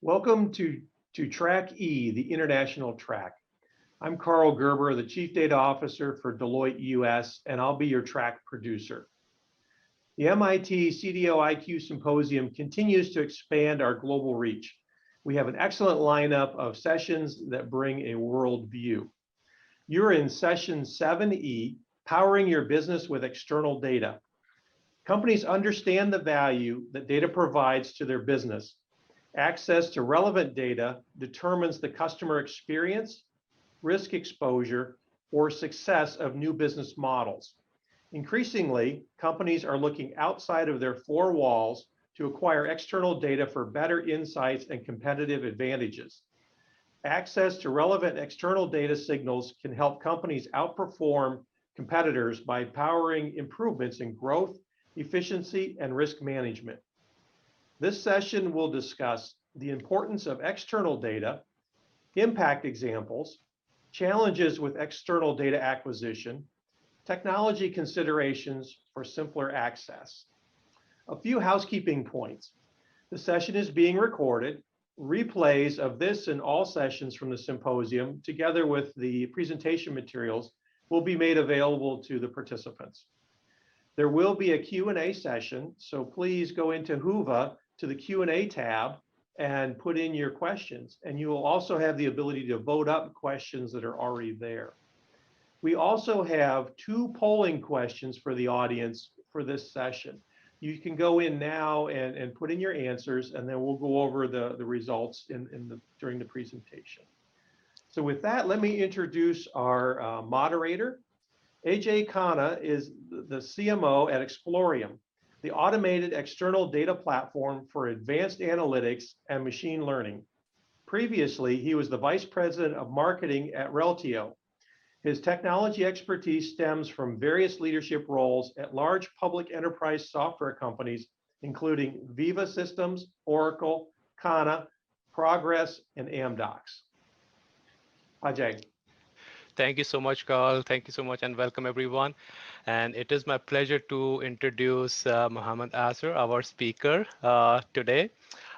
Welcome to Track E, the international track. I'm Carl Gerber, the Chief Data Officer for Deloitte US, and I'll be your track producer. The MIT CDOIQ Symposium continues to expand our global reach. We have an excellent lineup of sessions that bring a world view. You're in session 7E, Powering Your Business with External Data. Companies understand the value that data provides to their business. Access to relevant data determines the customer experience, risk exposure, or success of new business models. Increasingly, companies are looking outside of their four walls to acquire external data for better insights and competitive advantages. Access to relevant external data signals can help companies outperform competitors by powering improvements in growth, efficiency, and risk management. This session will discuss the importance of external data, impact examples, challenges with external data acquisition, technology considerations for simpler access. A few housekeeping points. The session is being recorded. Replays of this and all sessions from the symposium, together with the presentation materials, will be made available to the participants. There will be a Q&A session, so please go into Whova to the Q&A tab and put in your questions. And you will also have the ability to vote up questions that are already there. We also have two polling questions for the audience for this session. You can go in now and put in your answers, and then we'll go over the results during the presentation. So with that, let me introduce our moderator. Ajay Khanna is the CMO at Explorium, the automated external data platform for advanced analytics and machine learning. Previously, he was the Vice President of Marketing at Reltio. His technology expertise stems from various leadership roles at large public enterprise software companies, including Veeva Systems, Oracle, Khanna, Progress, and Amdocs. Ajay. Thank you so much, Carl. Thank you so much, and welcome everyone. And it is my pleasure to introduce Mohammed Aaser, our speaker today.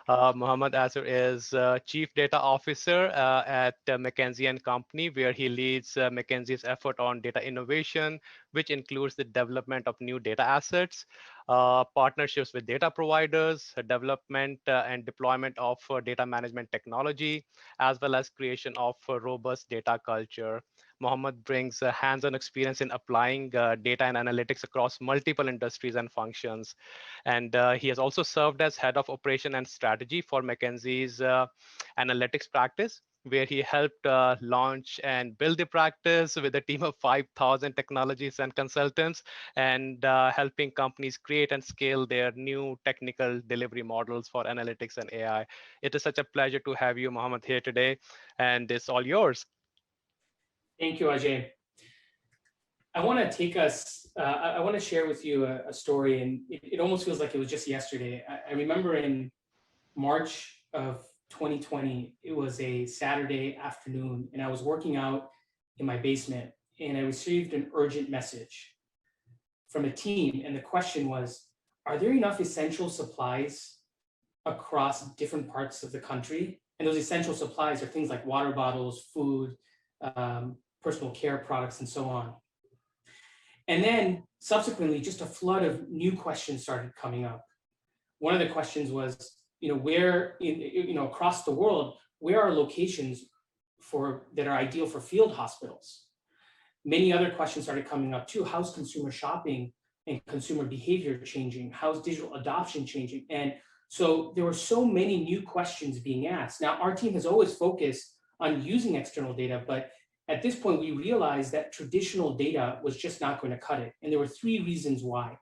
Mohammed Aaser is Chief Data Officer at McKinsey & Company, where he leads McKinsey's effort on data innovation, which includes the development of new data assets, partnerships with data providers, development and deployment of data management technology, as well as creation of a robust data culture. Mohammed brings hands-on experience in applying data and analytics across multiple industries and functions. And he has also served as head of operation and strategy for McKinsey's analytics practice, where he helped launch and build the practice with a team of 5,000 technologists and consultants, and helping companies create and scale their new technical delivery models for analytics and AI. It is such a pleasure to have you, Mohammed, here today, and it's all yours. Thank you, Ajay. I want to take us, I want to share with you a story, and it almost feels like it was just yesterday. I remember in March of 2020, it was a Saturday afternoon, and I was working out in my basement, and I received an urgent message from a team, and the question was, are there enough essential supplies across different parts of the country? And those essential supplies are things like water bottles, food, personal care products, and so on. And then subsequently, just a flood of new questions started coming up. One of the questions was, where across the world, where are locations that are ideal for field hospitals? Many other questions started coming up too. How's consumer shopping and consumer behavior changing? How's digital adoption changing? And so there were so many new questions being asked. Now, our team has always focused on using external data, but at this point, we realized that traditional data was just not going to cut it. And there were three reasons why.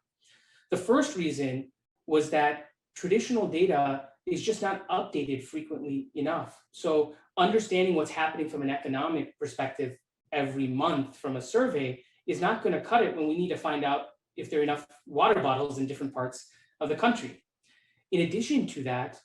The first reason was that traditional data is just not updated frequently enough. So understanding what's happening from an economic perspective every month from a survey is not going to cut it when we need to find out if there are enough water bottles in different parts of the country. In addition to that,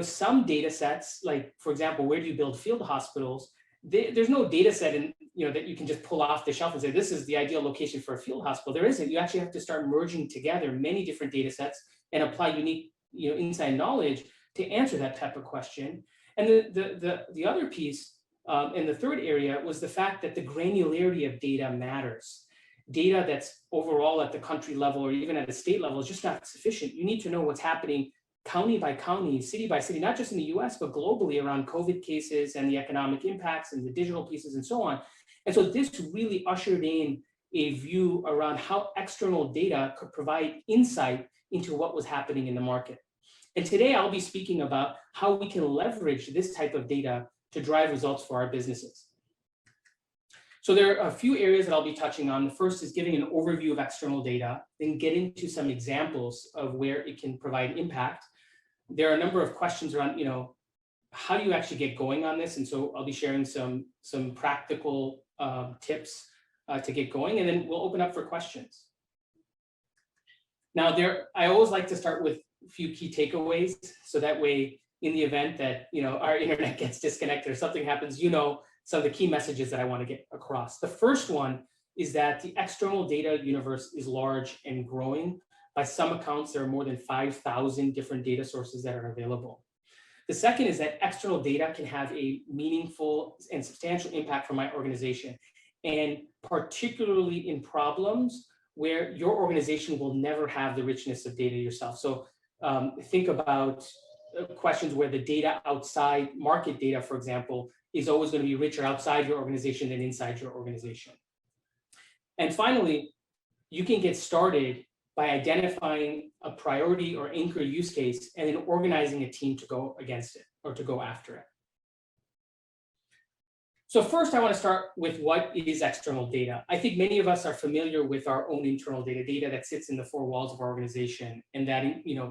some data sets, like, for example, where do you build field hospitals? There's no data set that you can just pull off the shelf and say, this is the ideal location for a field hospital. There isn't. You actually have to start merging together many different data sets and apply unique inside knowledge to answer that type of question. And the other piece, and the third area, was the fact that the granularity of data matters. Data that's overall at the country level or even at the state level is just not sufficient. You need to know what's happening county by county, city by city, not just in the US, but globally around COVID cases and the economic impacts and the digital pieces and so on. And so this really ushered in a view around how external data could provide insight into what was happening in the market. And today I'll be speaking about how we can leverage this type of data to drive results for our businesses. So there are a few areas that I'll be touching on. The first is giving an overview of external data, then get into some examples of where it can provide impact. There are a number of questions around, how do you actually get going on this? And so I'll be sharing some practical tips to get going, and then we'll open up for questions. Now, I always like to start with a few key takeaways, so that way, in the event that our internet gets disconnected or something happens, some of the key messages that I want to get across. The first one is that the external data universe is large and growing. By some accounts, there are more than 5,000 different data sources that are available. The second is that external data can have a meaningful and substantial impact for my organization, and particularly in problems where your organization will never have the richness of data yourself. So think about questions where the data outside market data, for example, is always going to be richer outside your organization than inside your organization. And finally, you can get started by identifying a priority or anchor use case and then organizing a team to go against it or to go after it. So first, I want to start with what is external data. I think many of us are familiar with our own internal data that sits in the four walls of our organization, and that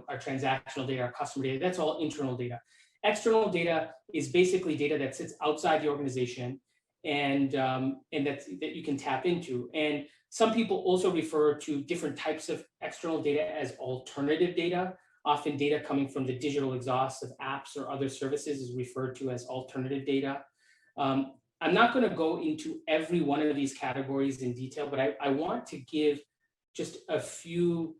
our transactional data, our customer data, that's all internal data. External data is basically data that sits outside the organization and that you can tap into. And some people also refer to different types of external data as alternative data. Often data coming from the digital exhaust of apps or other services is referred to as alternative data. I'm not going to go into every one of these categories in detail, but I want to give just a few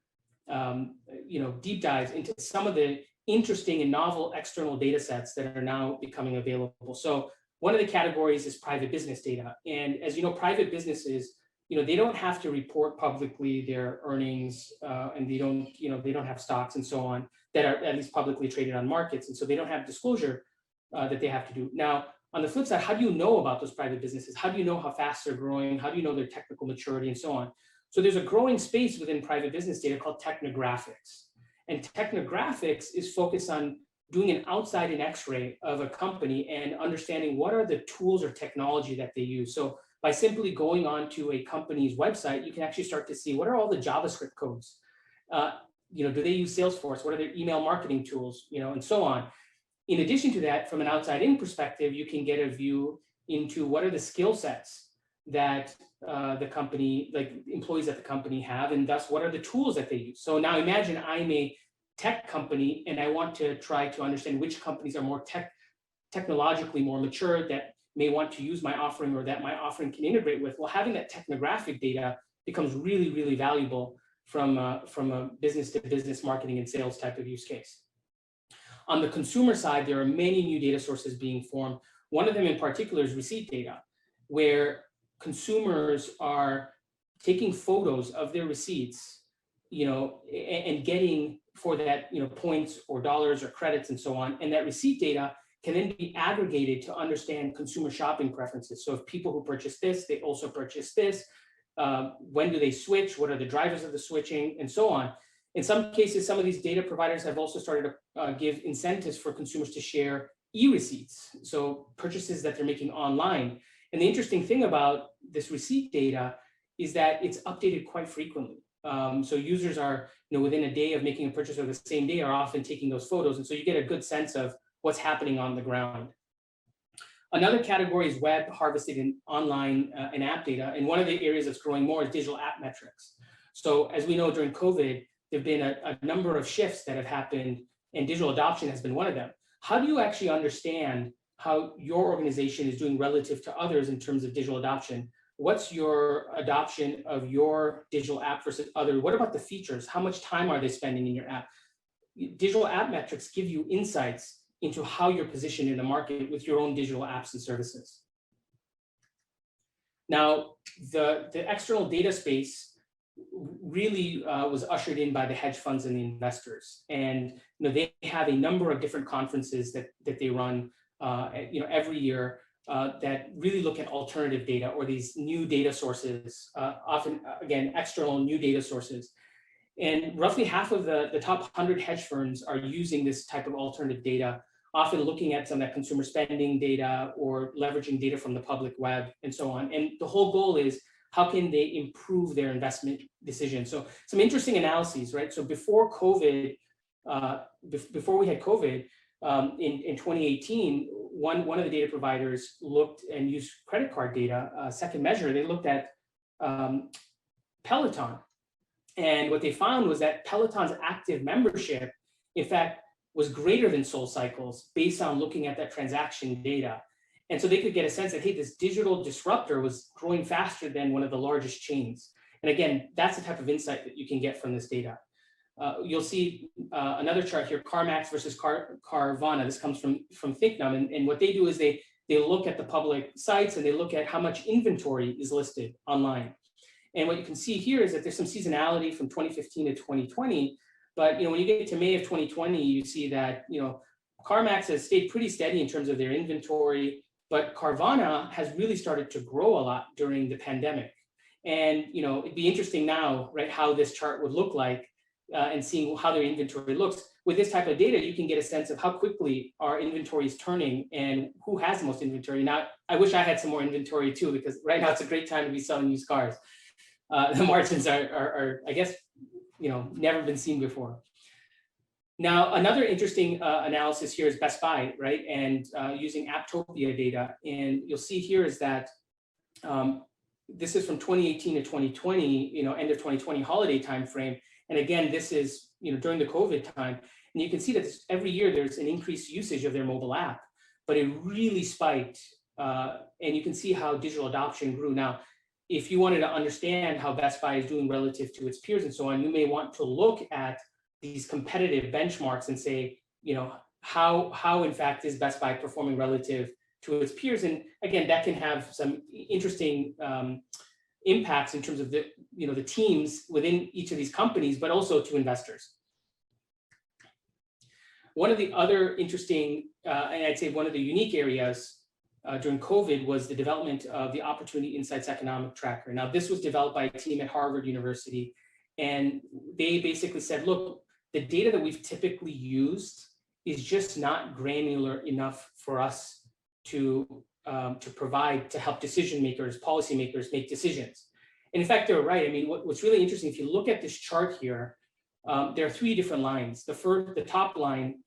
deep dives into some of the interesting and novel external data sets that are now becoming available. So one of the categories is private business data. And as you know, private businesses, they don't have to report publicly their earnings, and they don't have stocks and so on that are at least publicly traded on markets. And so they don't have disclosure that they have to do. Now, on the flip side, how do you know about those private businesses? How do you know how fast they're growing? How do you know their technical maturity and so on? So there's a growing space within private business data called technographics. And technographics is focused on doing an outside-in X-ray of a company and understanding what are the tools or technology that they use. So by simply going onto a company's website, you can actually start to see what are all the JavaScript codes. Do they use Salesforce? What are their email marketing tools? And so on. In addition to that, from an outside-in perspective, you can get a view into what are the skill sets that the company, like employees at the company have, and thus what are the tools that they use. So now imagine I'm a tech company and I want to try to understand which companies are more technologically more mature that may want to use my offering or that my offering can integrate with. Well, having that technographic data becomes really, really valuable from a business-to-business marketing and sales type of use case. On the consumer side, there are many new data sources being formed. One of them in particular is receipt data, where consumers are taking photos of their receipts, and getting for that, points or dollars or credits and so on. And that receipt data can then be aggregated to understand consumer shopping preferences. So if people who purchase this, they also purchase this, when do they switch? What are the drivers of the switching and so on? In some cases, some of these data providers have also started to give incentives for consumers to share e-receipts, so purchases that they're making online. And the interesting thing about this receipt data is that it's updated quite frequently. So users are, within a day of making a purchase or the same day are often taking those photos. And so you get a good sense of what's happening on the ground. Another category is web harvested in online and app data. And one of the areas that's growing more is digital app metrics. So as we know, during COVID, there have been a number of shifts that have happened, and digital adoption has been one of them. How do you actually understand how your organization is doing relative to others in terms of digital adoption? What's your adoption of your digital app versus others? What about the features? How much time are they spending in your app? digital app metrics give you insights into how you're positioned in the market with your own digital apps and services. Now, the external data space really was ushered in by the hedge funds and the investors. And they have a number of different conferences that they run every year that really look at alternative data or these new data sources, often, again, external new data sources. And roughly half of the top 100 hedge funds are using this type of alternative data, often looking at some of that consumer spending data or leveraging data from the public web and so on. And the whole goal is, how can they improve their investment decisions? So some interesting analyses, right? So before COVID, before we had COVID, in 2018, one of the data providers looked and used credit card data, second measure, they looked at Peloton. And what they found was that Peloton's active membership, in fact, was greater than SoulCycle's based on looking at that transaction data. And so they could get a sense that, hey, this digital disruptor was growing faster than one of the largest chains. And again, that's the type of insight that you can get from this data. You'll see another chart here, CarMax versus Carvana. This comes from ThinkNum. And what they do is they look at the public sites and they look at how much inventory is listed online. And what you can see here is that there's some seasonality from 2015 to 2020. But when you get to May of 2020, you see that CarMax has stayed pretty steady in terms of their inventory, but Carvana has really started to grow a lot during the pandemic. And it'd be interesting now, right, how this chart would look like and seeing how their inventory looks. With this type of data, you can get a sense of how quickly our inventory is turning and who has the most inventory. Now, I wish I had some more inventory too, because right now it's a great time to be selling used cars. The margins are I guess, never been seen before. Now, another interesting analysis here is Best Buy, right? And using Apptopia data. And you'll see here is that this is from 2018 to 2020, end of 2020 holiday timeframe. And again, this is, during the COVID time. And you can see that every year there's an increased usage of their mobile app, but it really spiked. And you can see how digital adoption grew. Now, if you wanted to understand how Best Buy is doing relative to its peers and so on, you may want to look at these competitive benchmarks and say, how in fact is Best Buy performing relative to its peers? And again, that can have some interesting impacts in terms of the teams within each of these companies, but also to investors. One of the other interesting, and I'd say one of the unique areas during COVID was the development of the Opportunity Insights Economic Tracker. Now, this was developed by a team at Harvard University, and they basically said, look, the data that we've typically used is just not granular enough for us to provide to help decision makers, policymakers make decisions. And in fact, they're right. I mean, what's really interesting, if you look at this chart here, there are three different lines. The top line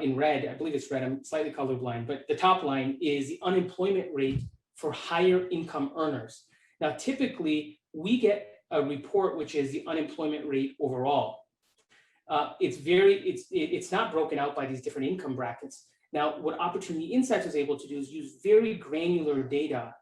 in red, I believe it's red, I'm slightly colorblind, but the top line is the unemployment rate for higher income earners. Now, typically, we get a report which is the unemployment rate overall. It's not broken out by these different income brackets. Now, what Opportunity Insights was able to do is use very granular data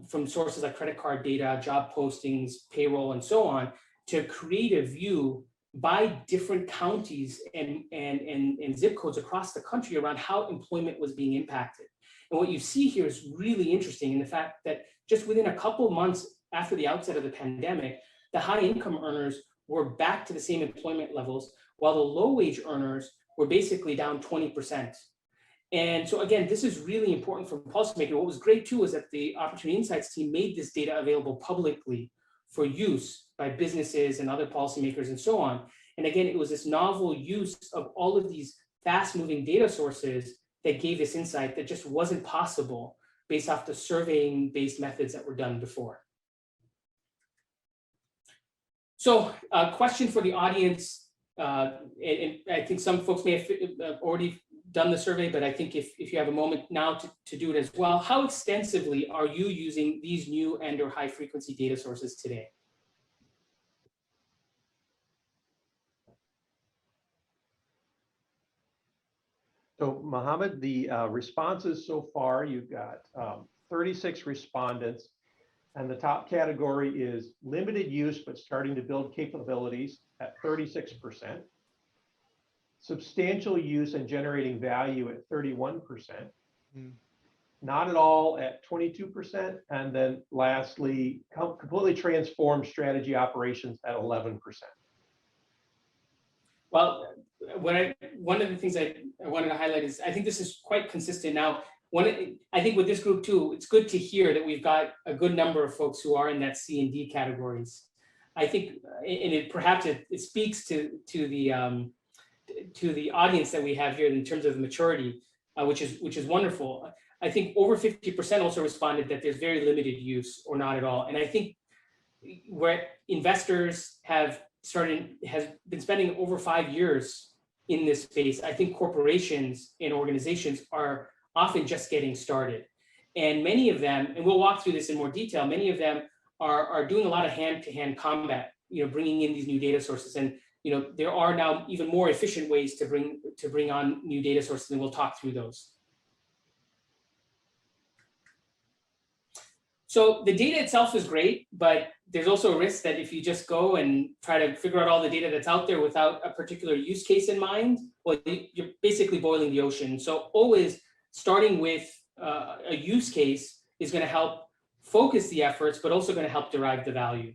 from sources like credit card data, job postings, payroll, and so on, to create a view by different counties and zip codes across the country around how employment was being impacted. And what you see here is really interesting in the fact that just within a couple months after the outset of the pandemic, the high income earners were back to the same employment levels, while the low wage earners were basically down 20%. And so again, this is really important for policymakers. What was great too is that the Opportunity Insights team made this data available publicly for use by businesses and other policymakers and so on. And again, it was this novel use of all of these fast-moving data sources that gave this insight that just wasn't possible based off the surveying-based methods that were done before. So a question for the audience, and I think some folks may have already done the survey, but I think if you have a moment now to do it as well, how extensively are you using these new and or high frequency data sources today? So Mohammed, the responses so far, you've got 36 respondents, and the top category is limited use, but starting to build capabilities at 36%. substantial use and generating value at 31%, Mm. not at all at 22%, and then lastly, completely transformed strategy operations at 11%. Well, one of the things I wanted to highlight is I think this is quite consistent. Now, I think with this group too, it's good to hear that we've got a good number of folks who are in that C and D categories. I think, and it speaks to the audience that we have here in terms of the maturity, which is wonderful. I think over 50% also responded that there's very limited use or not at all. And I think where investors has been spending over 5 years in this space, I think corporations and organizations are often just getting started. And many of them, and we'll walk through this in more detail, many of them are doing a lot of hand-to-hand combat, bringing in these new data sources. And there are now even more efficient ways to bring on new data sources, and we'll talk through those. So the data itself is great, but there's also a risk that if you just go and try to figure out all the data that's out there without a particular use case in mind, well, you're basically boiling the ocean. So always starting with a use case is going to help focus the efforts, but also going to help derive the value.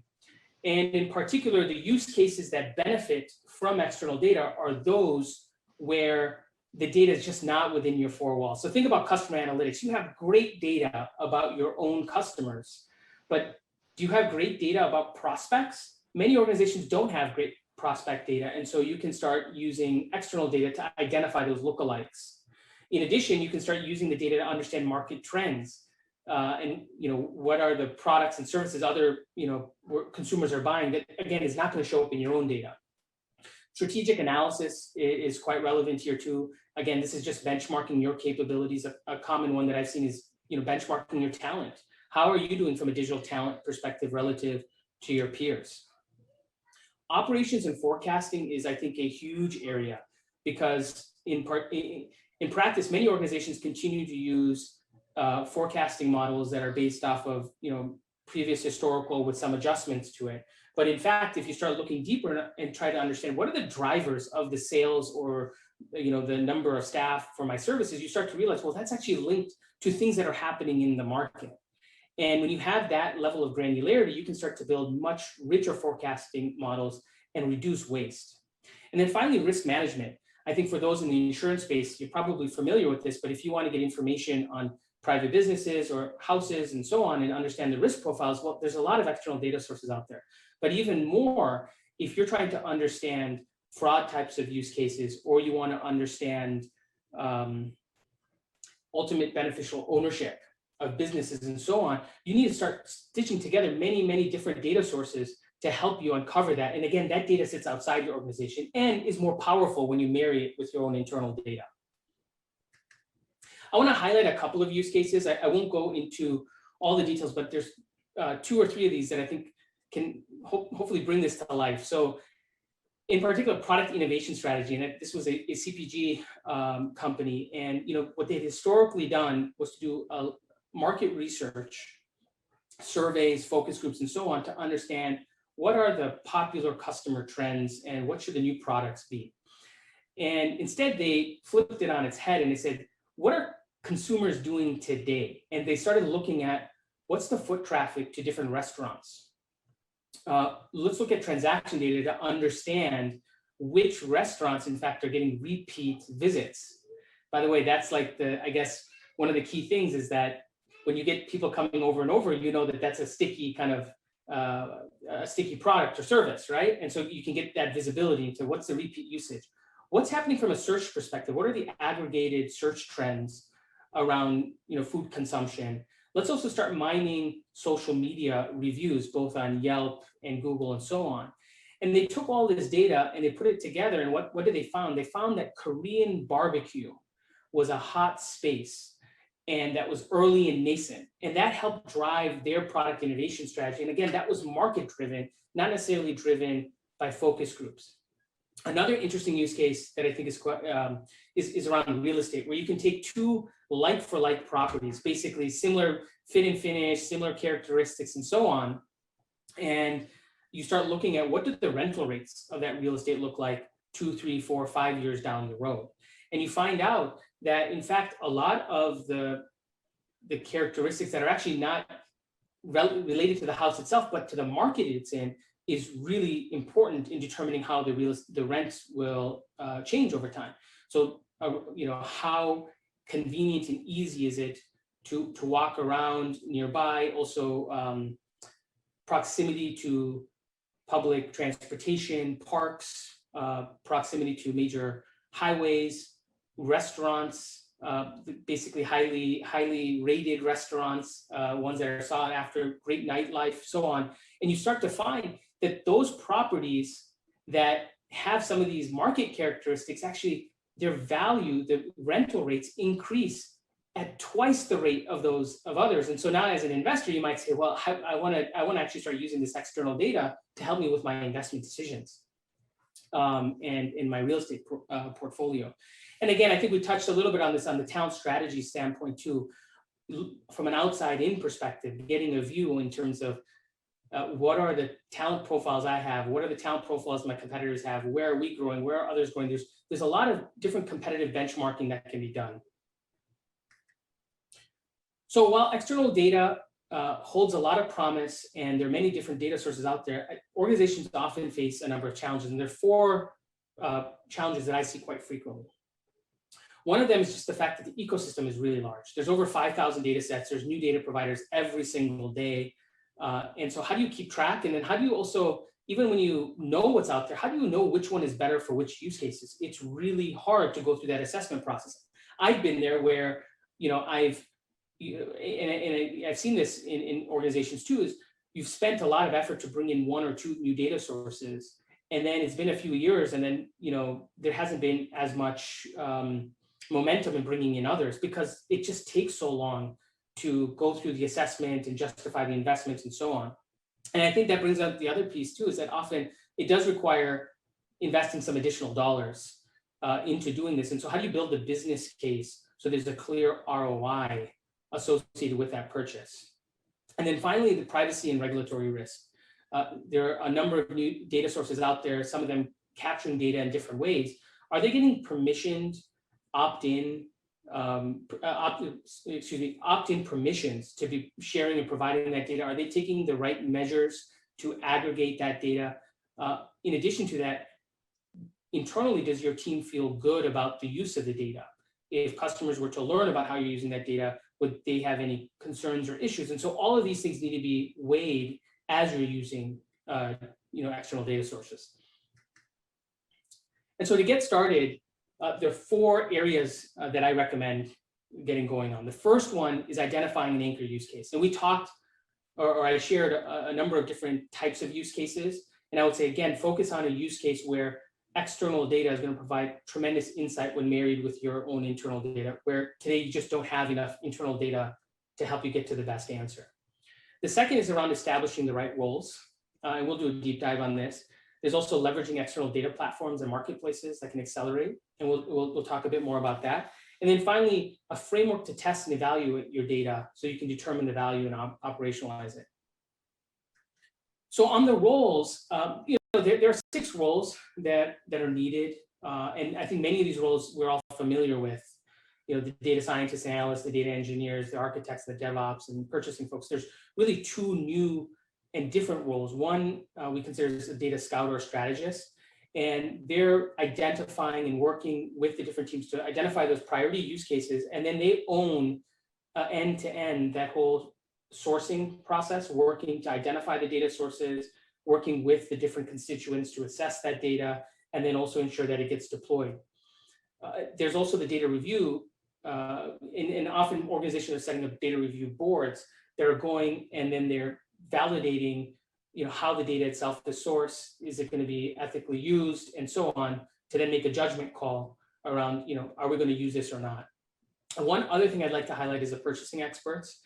And in particular, the use cases that benefit from external data are those where the data is just not within your four walls. So think about customer analytics. You have great data about your own customers, but do you have great data about prospects? Many organizations don't have great prospect data, and so you can start using external data to identify those lookalikes. In addition, you can start using the data to understand market trends. And what are the products and services other consumers are buying that, again, is not going to show up in your own data. Strategic analysis is quite relevant here too. Again, this is just benchmarking your capabilities. A common one that I've seen is benchmarking your talent. How are you doing from a digital talent perspective relative to your peers? Operations and forecasting is, I think, a huge area because in practice, many organizations continue to use forecasting models that are based off of previous historical with some adjustments to it. But in fact, if you start looking deeper and try to understand what are the drivers of the sales or the number of staff for my services, you start to realize, well, that's actually linked to things that are happening in the market. And when you have that level of granularity, you can start to build much richer forecasting models and reduce waste. And then finally, risk management. I think for those in the insurance space, you're probably familiar with this, but if you want to get information on private businesses or houses and so on and understand the risk profiles, well, there's a lot of external data sources out there. But even more, if you're trying to understand fraud types of use cases, or you want to understand ultimate beneficial ownership of businesses and so on, you need to start stitching together many, many different data sources to help you uncover that. And again, that data sits outside your organization and is more powerful when you marry it with your own internal data. I want to highlight a couple of use cases. I won't go into all the details, but there's 2 or 3 of these that I think can hopefully bring this to life. So in particular, product innovation strategy, and this was a CPG company, and what they'd historically done was to do market research, surveys, focus groups, and so on to understand what are the popular customer trends and what should the new products be. And instead, they flipped it on its head and they said, what are consumers doing today? And they started looking at what's the foot traffic to different restaurants. Let's look at transaction data to understand which restaurants, in fact, are getting repeat visits. By the way, that's like I guess one of the key things is that when you get people coming over and over, that that's a sticky kind of a sticky product or service, right? And so you can get that visibility into what's the repeat usage. What's happening from a search perspective? What are the aggregated search trends around food consumption? Let's also start mining social media reviews, both on Yelp and Google and so on. And they took all this data and they put it together. And what did they find? They found that Korean barbecue was a hot space, and that was early and nascent. And that helped drive their product innovation strategy. And again, that was market driven, not necessarily driven by focus groups. Another interesting use case that I think is quite, is around real estate, where you can take 2 like-for-like properties, basically similar fit and finish, similar characteristics, and so on, and you start looking at what do the rental rates of that real estate look like 2, 3, 4, 5 years down the road. And you find out that, in fact, a lot of the characteristics that are actually not related to the house itself, but to the market it's in, is really important in determining how the rents will change over time. So, how convenient and easy is it to walk around nearby? Also, proximity to public transportation, parks, proximity to major highways, restaurants, basically highly rated restaurants, ones that are sought after, great nightlife, so on. And you start to find that those properties that have some of these market characteristics, actually their value, the rental rates increase at twice the rate of those of others. And so now as an investor, you might say, well, I want to actually start using this external data to help me with my investment decisions and in my real estate portfolio. And again, I think we touched a little bit on this on the talent strategy standpoint too, from an outside in perspective, getting a view in terms of what are the talent profiles I have? What are the talent profiles my competitors have? Where are we growing? Where are others going? There's a lot of different competitive benchmarking that can be done. So while external data holds a lot of promise, and there are many different data sources out there, organizations often face a number of challenges, and there are 4 challenges that I see quite frequently. One of them is just the fact that the ecosystem is really large. There's over 5,000 data sets. There's new data providers every single day. And so how do you keep track? And then how do you also, even when you know what's out there, how do you know which one is better for which use cases? It's really hard to go through that assessment process. I've been there where, I've seen this in organizations too, is you've spent a lot of effort to bring in 1 or 2 new data sources. And then it's been a few years, and then, there hasn't been as much momentum in bringing in others because it just takes so long to go through the assessment and justify the investments and so on. And I think that brings up the other piece too, is that often it does require investing some additional dollars into doing this. And so how do you build a business case so there's a clear ROI associated with that purchase? And then finally, the privacy and regulatory risk. There are a number of new data sources out there, some of them capturing data in different ways. Are they getting permissioned opt-in permissions to be sharing and providing that data? Are they taking the right measures to aggregate that data? In addition to that, internally, does your team feel good about the use of the data? If customers were to learn about how you're using that data, would they have any concerns or issues? And so all of these things need to be weighed as you're using external data sources. And so to get started, there are 4 areas that I recommend getting going on. The first one is identifying an anchor use case. And we talked, or I shared a number of different types of use cases. And I would say, again, focus on a use case where external data is going to provide tremendous insight when married with your own internal data, where today you just don't have enough internal data to help you get to the best answer. The second is around establishing the right roles. And we'll do a deep dive on this. There's also leveraging external data platforms and marketplaces that can accelerate. And we'll talk a bit more about that. And then finally, a framework to test and evaluate your data so you can determine the value and operationalize it. So on the roles, there are 6 roles that are needed. And I think many of these roles we're all familiar with. The data scientists, analysts, the data engineers, the architects, the DevOps, and purchasing folks. There's really 2 new and different roles. One we consider as a data scout or strategist, and they're identifying and working with the different teams to identify those priority use cases, and then they own end-to-end that whole sourcing process, working to identify the data sources, working with the different constituents to assess that data, and then also ensure that it gets deployed. There's also the data review, and often organizations are setting up data review boards that are going and then they're validating, how the data itself, the source, is it going to be ethically used, and so on, to then make a judgment call around, are we going to use this or not? And one other thing I'd like to highlight is the purchasing experts.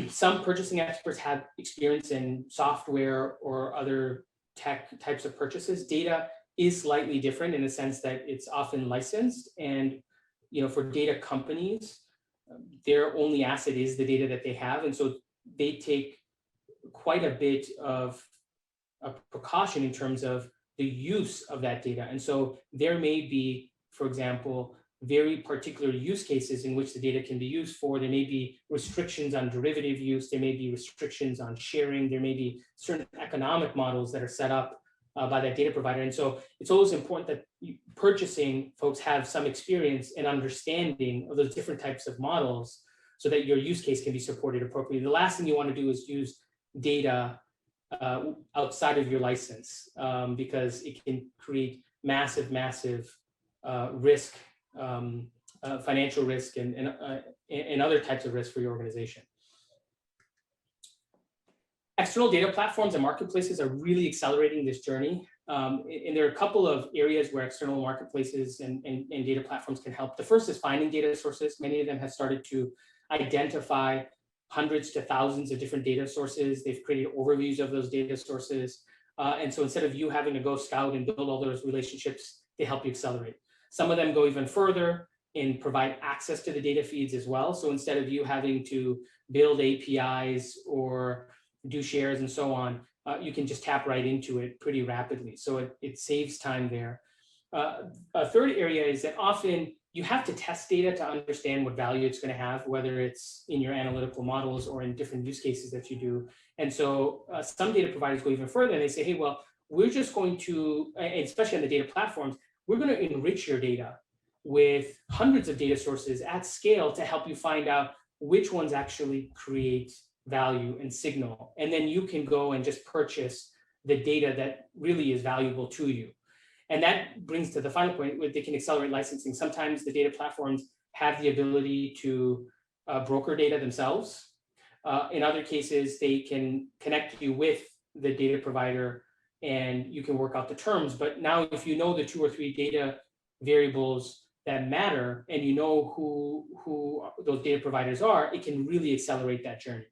Some purchasing experts have experience in software or other tech types of purchases. Data is slightly different in the sense that it's often licensed, and for data companies, their only asset is the data that they have, and so they take quite a bit of a precaution in terms of the use of that data. And so there may be, for example, very particular use cases in which the data can be used for. There may be restrictions on derivative use. There may be restrictions on sharing. There may be certain economic models that are set up by that data provider. And so it's always important that purchasing folks have some experience and understanding of those different types of models so that your use case can be supported appropriately. The last thing you want to do is use data outside of your license because it can create massive risk, financial risk, and other types of risk for your organization. External data platforms and marketplaces are really accelerating this journey. And there are a couple of areas where external marketplaces and data platforms can help. The first is finding data sources. Many of them have started to identify hundreds to thousands of different data sources. They've created overviews of those data sources. And so instead of you having to go scout and build all those relationships, they help you accelerate. Some of them go even further and provide access to the data feeds as well. So instead of you having to build APIs or do shares and so on, you can just tap right into it pretty rapidly. So it saves time there. A third area is that often you have to test data to understand what value it's going to have, whether it's in your analytical models or in different use cases that you do. And so some data providers go even further and they say, hey, well, we're just going to, especially on the data platforms, we're going to enrich your data with hundreds of data sources at scale to help you find out which ones actually create value and signal. And then you can go and just purchase the data that really is valuable to you. And that brings to the final point where they can accelerate licensing. Sometimes the data platforms have the ability to broker data themselves. In other cases, they can connect you with the data provider and you can work out the terms. But now if you know the 2 or 3 data variables that matter and you know who those data providers are, it can really accelerate that journey.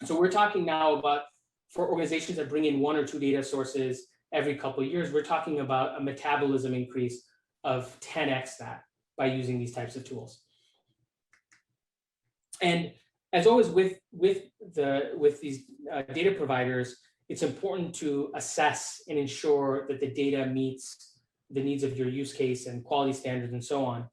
So we're talking now about, for organizations that bring in 1 or 2 data sources every couple of years, we're talking about a metabolism increase of 10x that by using these types of tools. And as always with these data providers, it's important to assess and ensure that the data meets the needs of your use case and quality standards and so on.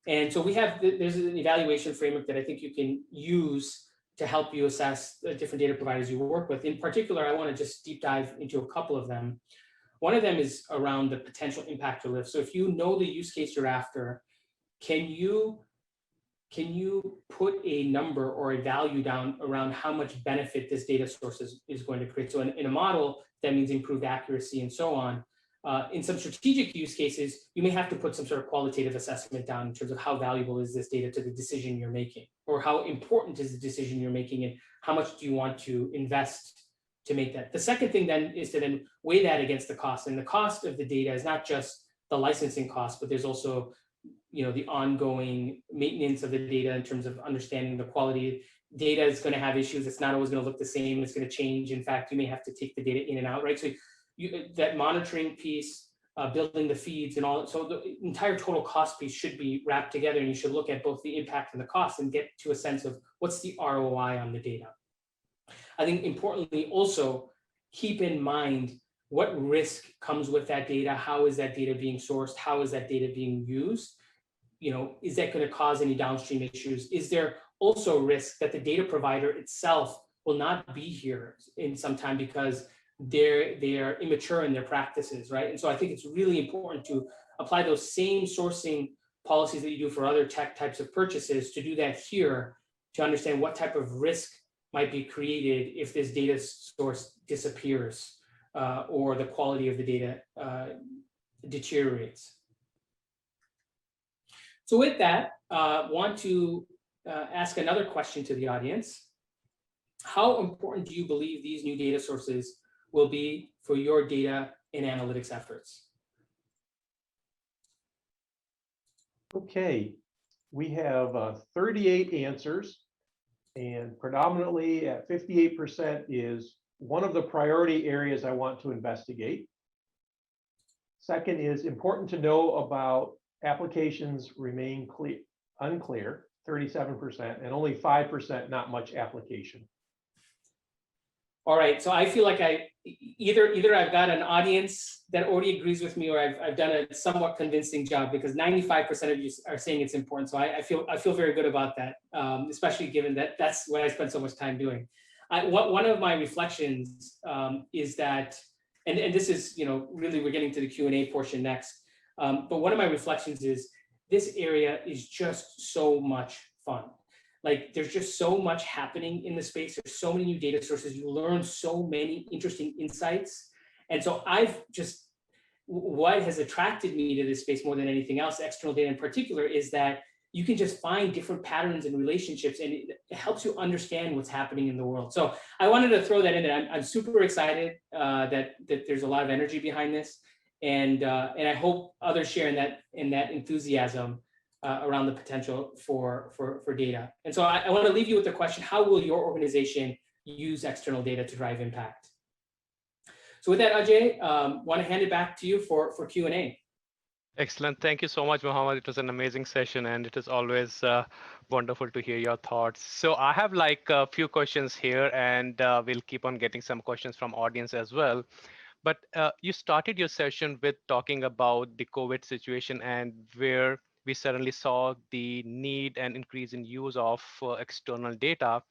And so there's an evaluation framework that I think you can use to help you assess the different data providers you work with. In particular, I want to just deep dive into a couple of them. One of them is around the potential impact or lift. So if you know the use case you're after, can you put a number or a value down around how much benefit this data source is going to create? So in a model, that means improved accuracy and so on. In some strategic use cases, you may have to put some sort of qualitative assessment down in terms of how valuable is this data to the decision you're making, or how important is the decision you're making, and how much do you want to invest to make that. The second thing then is to then weigh that against the cost. And the cost of the data is not just the licensing cost, but there's also the ongoing maintenance of the data in terms of understanding the quality. Data is going to have issues. It's not always going to look the same. It's going to change. In fact, you may have to take the data in and out, right? So that monitoring piece, building the feeds and all. So the entire total cost piece should be wrapped together, and you should look at both the impact and the cost and get to a sense of what's the ROI on the data. I think importantly also keep in mind what risk comes with that data. How is that data being sourced? How is that data being used? Is that going to cause any downstream issues? Is there also risk that the data provider itself will not be here in some time because they are immature in their practices, right? And so I think it's really important to apply those same sourcing policies that you do for other tech types of purchases, to do that here, to understand what type of risk might be created if this data source disappears or the quality of the data deteriorates. So with that, want to ask another question to the audience. How important do you believe these new data sources will be for your data and analytics efforts? Okay, we have 38 answers, and predominantly at 58% is one of the priority areas I want to investigate. Second is important to know about applications remain unclear, 37%, and only 5% not much application. All right, so I feel like either I've got an audience that already agrees with me, or I've done a somewhat convincing job, because 95% of you are saying it's important. So I feel very good about that, especially given that that's what I spend so much time doing. One of my reflections is that, and this is, really we're getting to the Q&A portion next. But one of my reflections is this area is just so much fun. Like, there's just so much happening in the space. There's so many new data sources. You learn so many interesting insights. And so what has attracted me to this space more than anything else, external data in particular, is that you can just find different patterns and relationships, and it helps you understand what's happening in the world. So I wanted to throw that in there. I'm super excited that there's a lot of energy behind this. And I hope others share in that enthusiasm around the potential for data. And so I want to leave you with the question: how will your organization use external data to drive impact? So with that, Ajay, want to hand it back to you for Q&A. Excellent. Thank you so much, Mohammed. It was an amazing session, and it is always wonderful to hear your thoughts. So I have like a few questions here, and we'll keep on getting some questions from audience as well. But you started your session with talking about the COVID situation, and where we suddenly saw the need and increase in use of external data.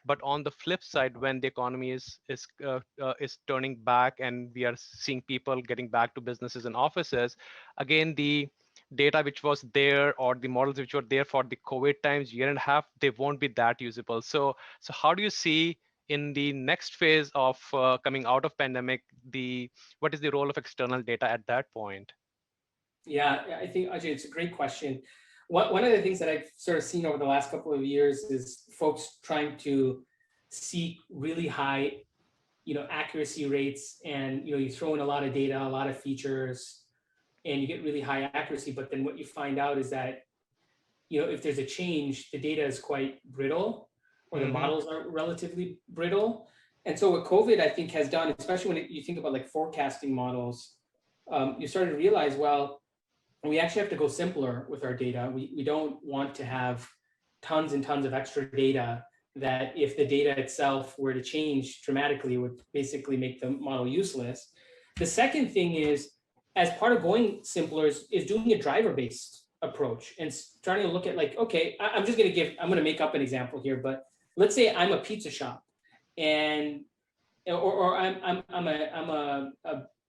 But on the flip side, when the economy is turning back and we are seeing people getting back to businesses and offices, again, the data which was there, or the models which were there for the COVID times, year and a half, they won't be that usable. So how do you see in the next phase of coming out of pandemic, what is the role of external data at that point? Yeah, I think, Ajay, it's a great question. One of the things that I've sort of seen over the last couple of years is folks trying to seek really high, accuracy rates, and you throw in a lot of data, a lot of features, and you get really high accuracy. But then what you find out is that, if there's a change, the data is quite brittle, or the models are relatively brittle. And so what COVID, I think, has done, especially when you think about like forecasting models, you start to realize, well, we actually have to go simpler with our data. We don't want to have tons and tons of extra data that, if the data itself were to change dramatically, would basically make the model useless. The second thing is, as part of going simpler, is doing a driver-based approach and starting to look at, like, okay, I'm going to make up an example here, but let's say I'm a pizza shop, or I'm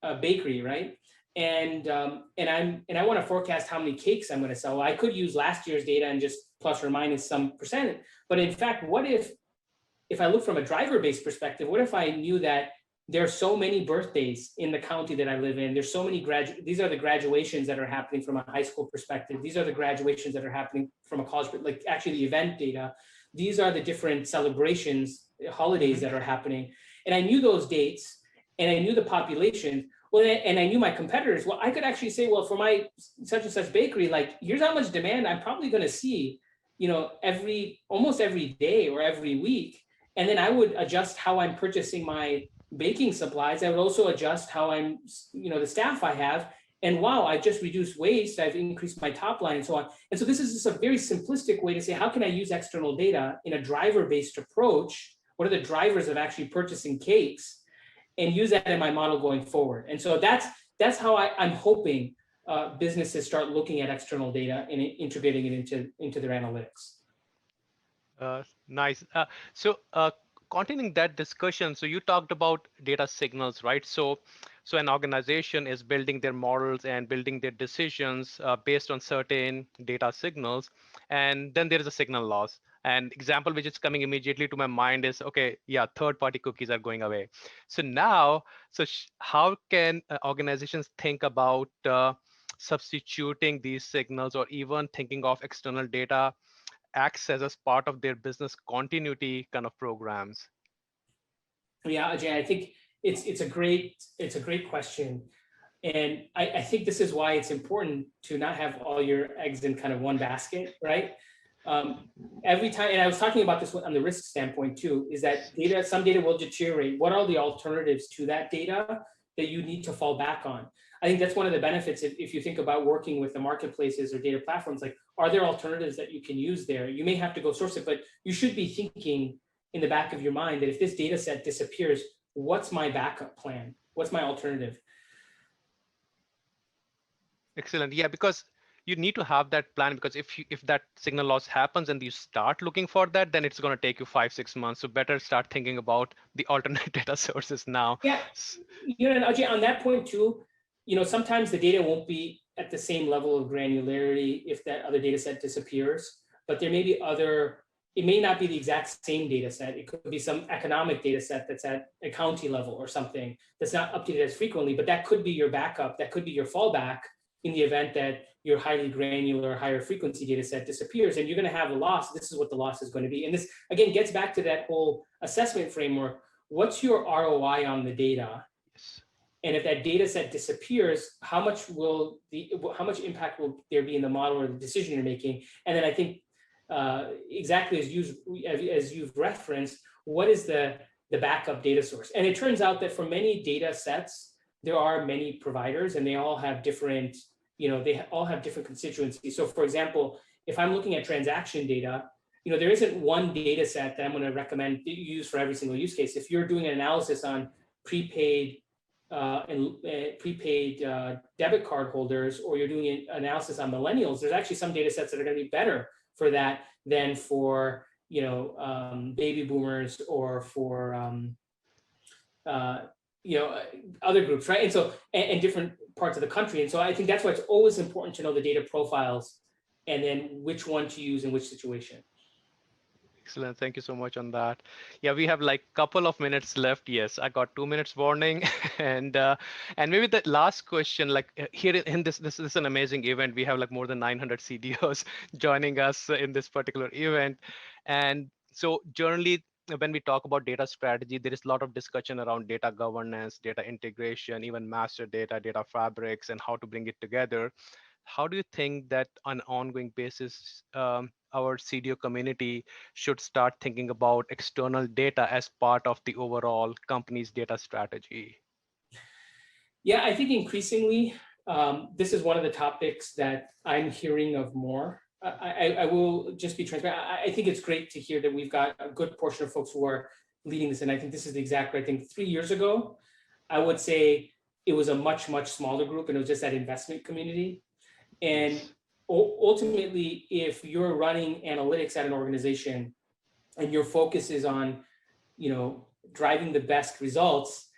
a bakery, right? And I want to forecast how many cakes I'm going to sell. Well, I could use last year's data and just plus or minus some percent. But in fact, what if I look from a driver-based perspective? What if I knew that there are so many birthdays in the county that I live in? There's so many these are the graduations that are happening from a high school perspective. These are the graduations that are happening from a college, like actually the event data. These are the different celebrations, holidays that are happening. And I knew those dates, and I knew the population. Well, and I knew my competitors. Well, I could actually say, well, for my such and such bakery, like, here's how much demand I'm probably going to see, almost every day or every week. And then I would adjust how I'm purchasing my baking supplies. I would also adjust how I'm, the staff I have. And wow, I've just reduced waste. I've increased my top line and so on. And so this is just a very simplistic way to say, how can I use external data in a driver-based approach? What are the drivers of actually purchasing cakes? And use that in my model going forward. And so that's how I'm hoping businesses start looking at external data and integrating it into their analytics. Nice. So continuing that discussion, so you talked about data signals, right? So an organization is building their models and building their decisions based on certain data signals, and then there is a signal loss. And example which is coming immediately to my mind is, okay, yeah, third-party cookies are going away. So now, how can organizations think about substituting these signals, or even thinking of external data access as part of their business continuity kind of programs? Yeah, Ajay, I think it's a great question. And I think this is why it's important to not have all your eggs in kind of one basket, right? Every time, and I was talking about this on the risk standpoint too, is that some data will deteriorate. What are the alternatives to that data that you need to fall back on? I think that's one of the benefits if you think about working with the marketplaces or data platforms. Like, are there alternatives that you can use there? You may have to go source it, but you should be thinking in the back of your mind that if this data set disappears, what's my backup plan? What's my alternative? Excellent. Yeah, because you need to have that plan, because if that signal loss happens and you start looking for that, then it's going to take you 5-6 months. So better start thinking about the alternate data sources now. Yeah, and Ajay, on that point too, sometimes the data won't be at the same level of granularity if that other data set disappears, but there may be it may not be the exact same data set. It could be some economic data set that's at a county level or something that's not updated as frequently, but that could be your backup, that could be your fallback in the event that your highly granular, higher frequency data set disappears and you're going to have a loss. This is what the loss is going to be. And this, again, gets back to that whole assessment framework. What's your ROI on the data? Yes. And if that data set disappears, how much impact will there be in the model or the decision you're making? And then I think exactly as you've referenced, what is the backup data source? And it turns out that for many data sets, there are many providers and they all have different, they all have different constituencies. So for example, if I'm looking at transaction data, there isn't one data set that I'm going to recommend that you use for every single use case. If you're doing an analysis on prepaid debit card holders, or you're doing an analysis on millennials, there's actually some data sets that are going to be better for that than for baby boomers or for other groups, right? And so and different parts of the country. And so I think that's why it's always important to know the data profiles and then which one to use in which situation. Excellent. Thank you so much on that. Yeah, we have like a couple of minutes left. Yes, I got 2 minutes warning. And maybe the last question, like here in this is an amazing event. We have like more than 900 CDOs joining us in this particular event. And so generally, when we talk about data strategy, there is a lot of discussion around data governance, data integration, even master data, data fabrics, and how to bring it together. How do you think that on an ongoing basis, our CDO community should start thinking about external data as part of the overall company's data strategy? Yeah, I think increasingly, this is one of the topics that I'm hearing of more. I will just be transparent. I think it's great to hear that we've got a good portion of folks who are leading this. And I think this is the exact right thing. 3 years ago, I would say it was a much, much smaller group, and it was just that investment community. And ultimately, if you're running analytics at an organization and your focus is on, driving the best results,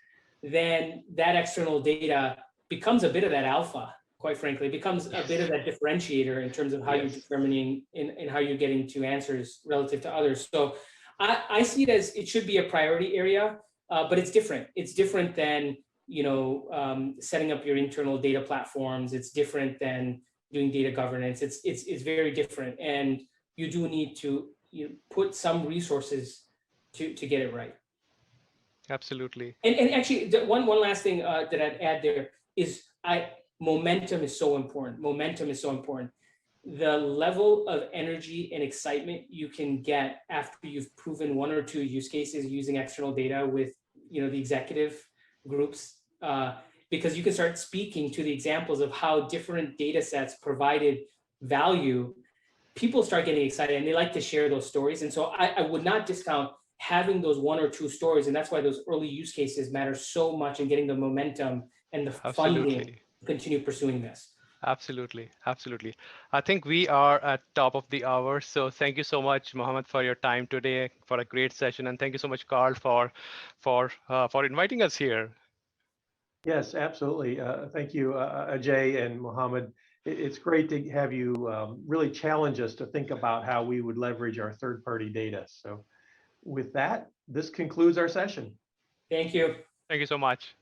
then that external data becomes a bit of that alpha, quite frankly. It becomes a bit of that differentiator in terms of how you're determining and how you're getting to answers relative to others. So I see it as it should be a priority area, but it's different. It's different than, setting up your internal data platforms. It's different than doing data governance. It's very different, and you do need to put some resources to get it right. Absolutely. And actually, one last thing that I'd add there is momentum is so important. Momentum is so important. The level of energy and excitement you can get after you've proven 1 or 2 use cases using external data with the executive groups, because you can start speaking to the examples of how different data sets provided value. People start getting excited and they like to share those stories. And so I would not discount having those 1 or 2 stories. And that's why those early use cases matter so much in getting the momentum and the funding to continue pursuing this. Absolutely. Absolutely. I think we are at top of the hour. So thank you so much, Mohammed, for your time today, for a great session. And thank you so much, Carl, for inviting us here. Yes, absolutely. Thank you, Ajay and Mohammed. It's great to have you really challenge us to think about how we would leverage our third-party data. So with that, this concludes our session. Thank you. Thank you so much.